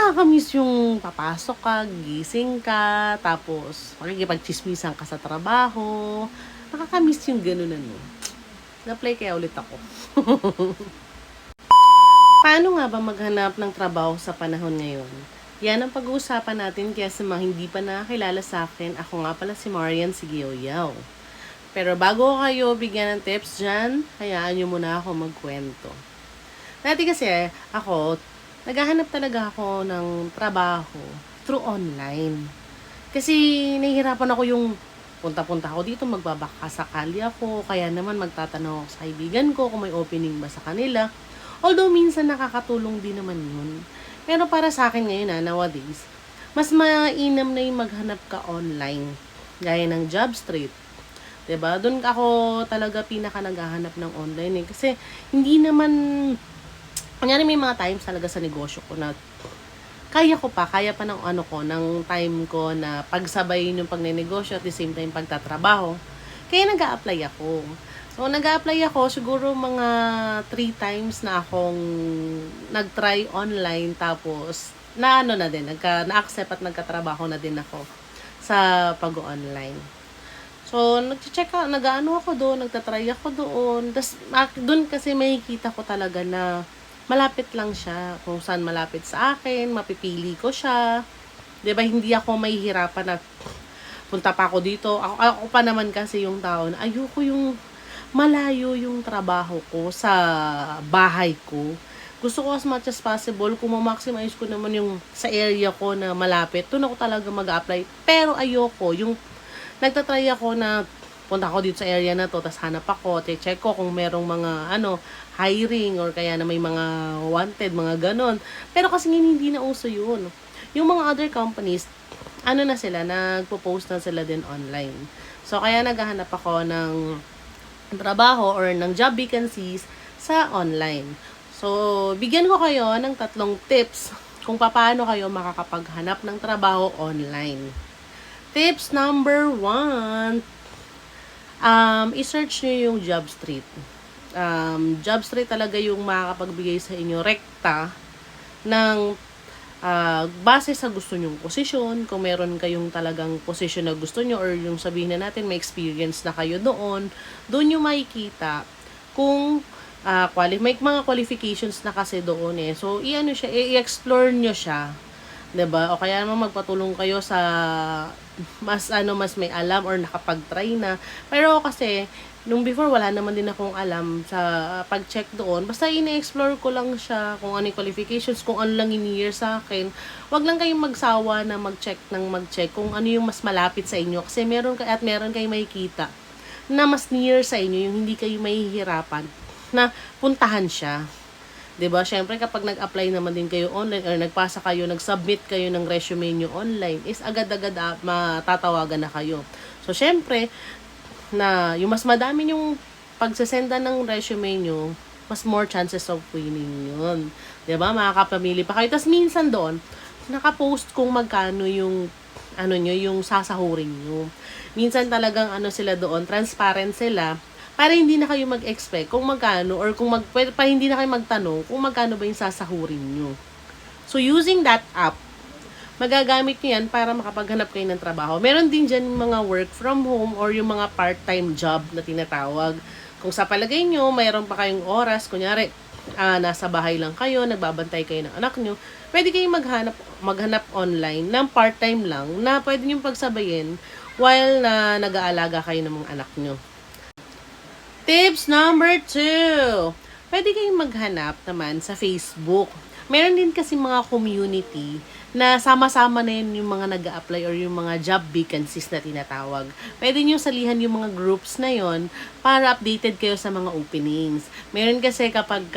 nakakamiss yung papasok ka, gising ka, tapos makikipagtsismisan ka sa trabaho. Nakakamiss yung ganun ano. Na-apply kaya ulit ako. Paano nga ba maghanap ng trabaho sa panahon ngayon? Yan ang pag-uusapan natin kaya sa mga hindi pa nakakilala sa akin, ako nga pala si Marian Sigioyaw. Pero bago ko kayo bigyan ng tips dyan, hayaan nyo muna ako magkwento. Dati kasi ako, naghahanap talaga ako ng trabaho through online. Kasi nahihirapan ako yung punta-punta ako dito, magbabakasakali ako, kaya naman magtatanong ako sa kaibigan ko kung may opening ba sa kanila. Although minsan nakakatulong din naman yun. Pero para sa akin ngayon nowadays, mas mainam na yung maghanap ka online. Gaya ng Jobstreet. 'Di ba? Doon ako talaga pinaka naghahanap ng online kasi hindi naman kunyari may mga times talaga sa negosyo ko na kaya pa ng ano ko, ng time ko na pagsabayin yung pagnenegosyo at the same time pagtatrabaho. Kaya nag-a-apply ako. So, nag-a-apply ako, siguro mga 3 times na akong nag-try online, tapos, na-accept at nagkatrabaho na din ako sa pag-online. So, nag-ano ako doon, nagtatry ako doon. Tapos, doon kasi makikita ko talaga na malapit lang siya. Kung saan malapit sa akin, mapipili ko siya. 'Di ba hindi ako mahihirapan na punta pa ako dito. Ako pa naman kasi yung tao na ayoko yung malayo yung trabaho ko sa bahay ko. Gusto ko as much as possible, kung ma-maximize ko naman yung sa area ko na malapit, doon ako talaga mag-apply. Pero ayoko, yung nagtatry ako na punta ako dito sa area na to, tas hanap ako, check ko kung merong mga hiring or kaya na may mga wanted, mga ganon. Pero kasi hindi na uso yun. Yung mga other companies, na sila, nagpo-post na sila din online. So, kaya naghahanap ako ng trabaho or ng job vacancies sa online. So, bigyan ko kayo ng 3 tips kung paano kayo makakapaghanap ng trabaho online. Tips number 1, i-search nyo yung Jobstreet. Jobstreet talaga yung makakapagbigay sa inyo rekta ng base sa gusto nyong posisyon. Kung meron kayong talagang posisyon na gusto nyo or yung sabihin na natin may experience na kayo doon nyo makikita kung may mga qualifications na kasi doon eh. So, i-explore nyo siya. 'Di ba? O kaya naman magpatulong kayo sa mas may alam or nakapag-try na. Pero kasi nung before wala naman din akong alam sa pag-check doon. Basta ini-explore ko lang siya kung ano yung qualifications, kung ano lang in-year sa akin. Wag lang kayong magsawa na mag-check kung ano yung mas malapit sa inyo kasi meron kayong makikita na mas near sa inyo, yung hindi kayo mahihirapan na puntahan siya. 'Di ba? Syempre kapag nag-apply naman din kayo online or nagpasa kayo, nag-submit kayo ng resume niyo online, is agad-agad matatawagan na kayo. So syempre na yung mas madami yung pagsesenda ng resume niyo, mas more chances of winning yun. 'Di ba? Makakapamili pa kayo. Tas minsan doon, naka-post kung magkano yung yung sasahurin niyo. Minsan talagang sila doon, transparent sila para hindi na kayo mag-expect kung magkano or hindi na kayo magtanong kung magkano ba yung sasahurin nyo. So, using that app, magagamit nyo yan para makapaghanap kayo ng trabaho. Meron din dyan mga work from home or yung mga part-time job na tinatawag. Kung sa palagay nyo, mayroon pa kayong oras, kunyari, nasa bahay lang kayo, nagbabantay kayo ng anak nyo, pwede kayong maghanap online ng part-time lang na pwede nyo pagsabayin while nag-aalaga kayo ng mga anak nyo. Tips number 2. Pwede kayong maghanap naman sa Facebook. Meron din kasi mga community na sama-sama na yun yung mga nag-a-apply or yung mga job vacancies na tinatawag. Pwede nyo salihan yung mga groups na yon para updated kayo sa mga openings. Meron kasi kapag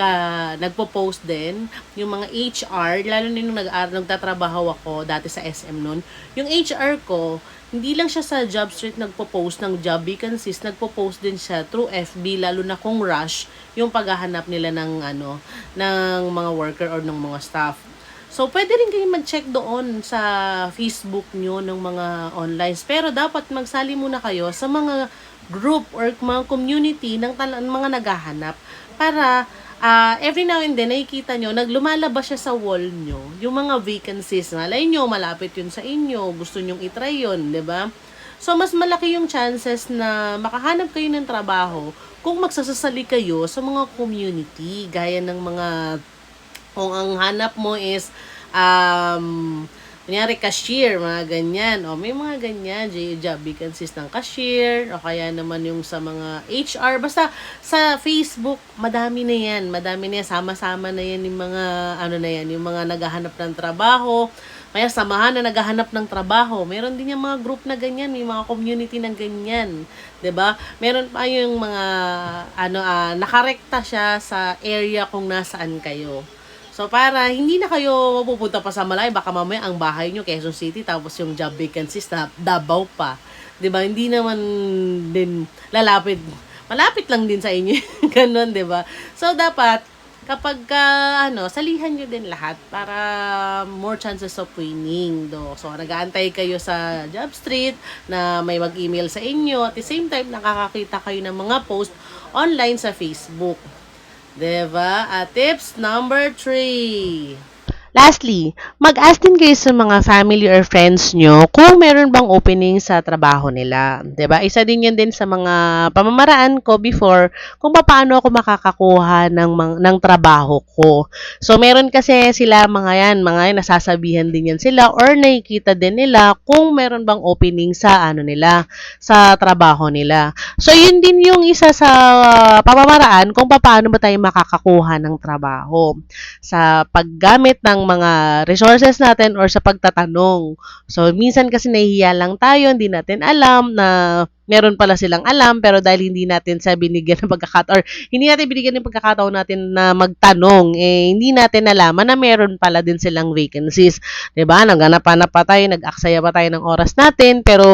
nagpo-post din, yung mga HR, lalo na yung nagtatrabaho ako dati sa SM noon, yung HR ko, hindi lang siya sa Jobstreet nagpo-post ng job vacancies, nagpo-post din siya through FB, lalo na kung rush yung paghahanap nila ng ng mga worker or ng mga staff. So, pwede rin kayong mag-check doon sa Facebook nyo ng mga online. Pero dapat magsali muna kayo sa mga group or mga community ng mga naghahanap para every now and then, nakikita nyo, lumalabas siya sa wall nyo, yung mga vacancies. Malay nyo, malapit yun sa inyo, gusto nyong itry yun, di ba? So, mas malaki yung chances na makahanap kayo ng trabaho kung magsasasali kayo sa mga community, gaya ng mga, kung ang hanap mo is, kunyari cashier, mga ganyan. O, may mga ganyan, job vacancies ng cashier, o kaya naman yung sa mga HR. Basta, sa Facebook, madami na yan. Madami na yan. Sama-sama na yan yung mga, yung mga naghahanap ng trabaho. Kaya samahan na naghahanap ng trabaho. Meron din yung mga group na ganyan, may mga community na ganyan, 'di ba? Meron pa yung mga nakarekta siya sa area kung nasaan kayo. So para hindi na kayo mapupunta pa sa malayo, baka mamaya ang bahay nyo Quezon City tapos yung job vacancies na Davao pa. 'Di ba? Hindi naman din malapit lang din sa inyo. Ganun, 'di ba? So dapat kapag salihan nyo din lahat para more chances of winning. So, nag-aantay kayo sa job street na may mag-email sa inyo. At the same time, nakakakita kayo ng mga post online sa Facebook. Diba? At tips number 3. Lastly, mag-ask din kayo sa mga family or friends nyo kung meron bang opening sa trabaho nila. 'Di ba? Isa din yun din sa mga pamamaraan ko before kung paano ako makakakuha ng trabaho ko. So, meron kasi sila mga yan nasasabihan din yan sila or nakikita din nila kung meron bang opening sa nila, sa trabaho nila. So, yun din yung isa sa pamamaraan kung paano ba tayo makakakuha ng trabaho sa paggamit ng mga resources natin or sa pagtatanong. So, minsan kasi nahihiya lang tayo, hindi natin alam na meron pala silang alam, pero dahil hindi natin sa binigyan ng pagkakataon or hindi natin binigyan ng pagkakataon natin na magtanong, hindi natin nalaman na meron pala din silang vacancies. 'Di ba? Naghanap-hanap pa tayo, nag-aksaya pa tayo ng oras natin, pero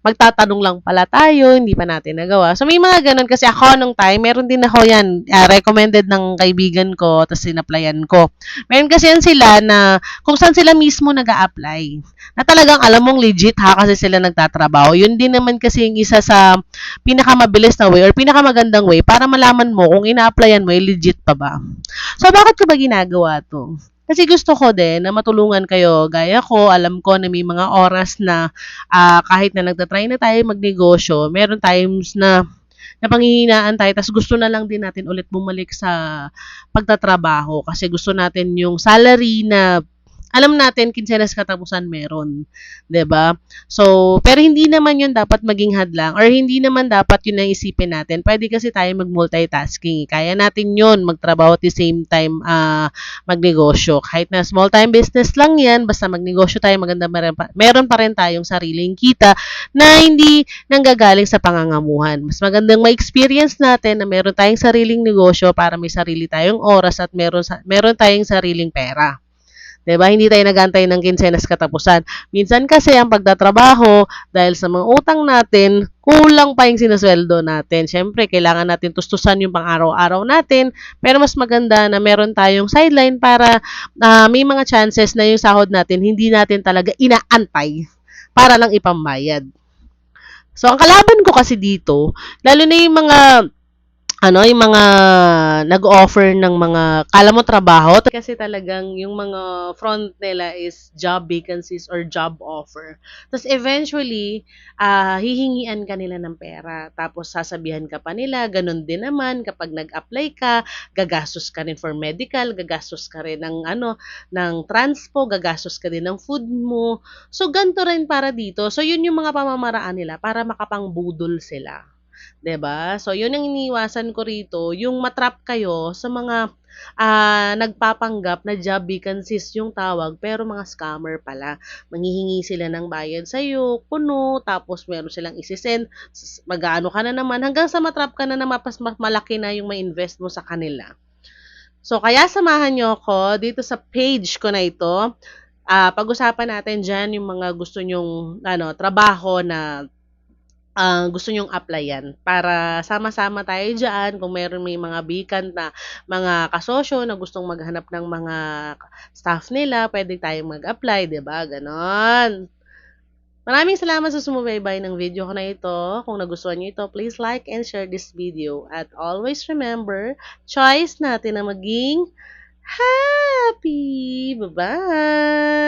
magtatanong lang pala tayo, hindi pa natin nagawa. So, may mga ganun kasi ako nung time, meron din ako yan, recommended ng kaibigan ko, tapos sinaplayan ko. Meron kasi yan sila na kung saan sila mismo nag-a-apply. Na talagang alam mong legit kasi sila nagtatrabaho. Yun din naman kasi yung isa sa pinakamabilis na way or pinakamagandang way para malaman mo kung ina-applyan mo, legit pa ba. So, bakit ko ba ginagawa to? Kasi gusto ko din na matulungan kayo. Gaya ko, alam ko na may mga oras na kahit na nagtatry na tayo magnegosyo, meron times na napanghihinaan tayo, tapos gusto na lang din natin ulit bumalik sa pagtatrabaho kasi gusto natin yung salary na alam natin kinsenas katapusan meron, 'di ba? So, pero hindi naman 'yun dapat maging hadlang or hindi naman dapat 'yun ang isipin natin. Pwede kasi tayo mag-multitasking. Kaya natin 'yun, magtrabaho at the same time magnegosyo. Kahit na small time business lang 'yan, basta magnegosyo tayo, maganda meron pa rin tayong sariling kita na hindi nanggagaling sa pangangamuhan. Mas magandang ma-experience natin na meron tayong sariling negosyo para may sarili tayong oras at meron tayong sariling pera. 'Di ba? Hindi tayo nagantay ng kinsenas katapusan. Minsan kasi ang pagtatrabaho, dahil sa mga utang natin, kulang pa yung sinusweldo natin. Siyempre, kailangan natin tustusan yung pang-araw-araw natin, pero mas maganda na meron tayong sideline para may mga chances na yung sahod natin, hindi natin talaga inaantay para lang ipambayad. So, ang kalaban ko kasi dito, lalo na yung mga yung mga nag-offer ng mga kala mo trabaho kasi talagang yung mga front nila is job vacancies or job offer. Tapos eventually, hihingian ka nila ng pera. Tapos sasabihan ka pa nila, ganun din naman kapag nag-apply ka, gagastos ka rin for medical, gagastos ka rin ng transpo, gagastos ka din ng food mo. So ganito rin para dito. So yun yung mga pamamaraan nila para makapangbudol sila. 'Di ba? So, 'yun ang iniiwasan ko rito, yung matrap kayo sa mga nagpapanggap na job vacancies yung tawag, pero mga scammer pala. Manghihingi sila ng bayad sa iyo, puno, tapos meron silang isi-send, mag-aano ka na naman, hanggang sa matrap ka na mas malaki na yung ma-invest mo sa kanila. So, kaya samahan nyo ako dito sa page ko na ito. Pag-usapan natin dyan yung mga gusto nyong trabaho na gusto nyong applyan para sama-sama tayo diyan kung may mga vacant na mga kasosyo na gustong maghanap ng mga staff nila, pwede tayong mag-apply, 'di ba? Ganon. Maraming salamat sa sumubaybay ng video ko na ito. Kung nagustuhan niyo ito, please like and share this video. At always remember, choice natin na maging happy. Bye-bye!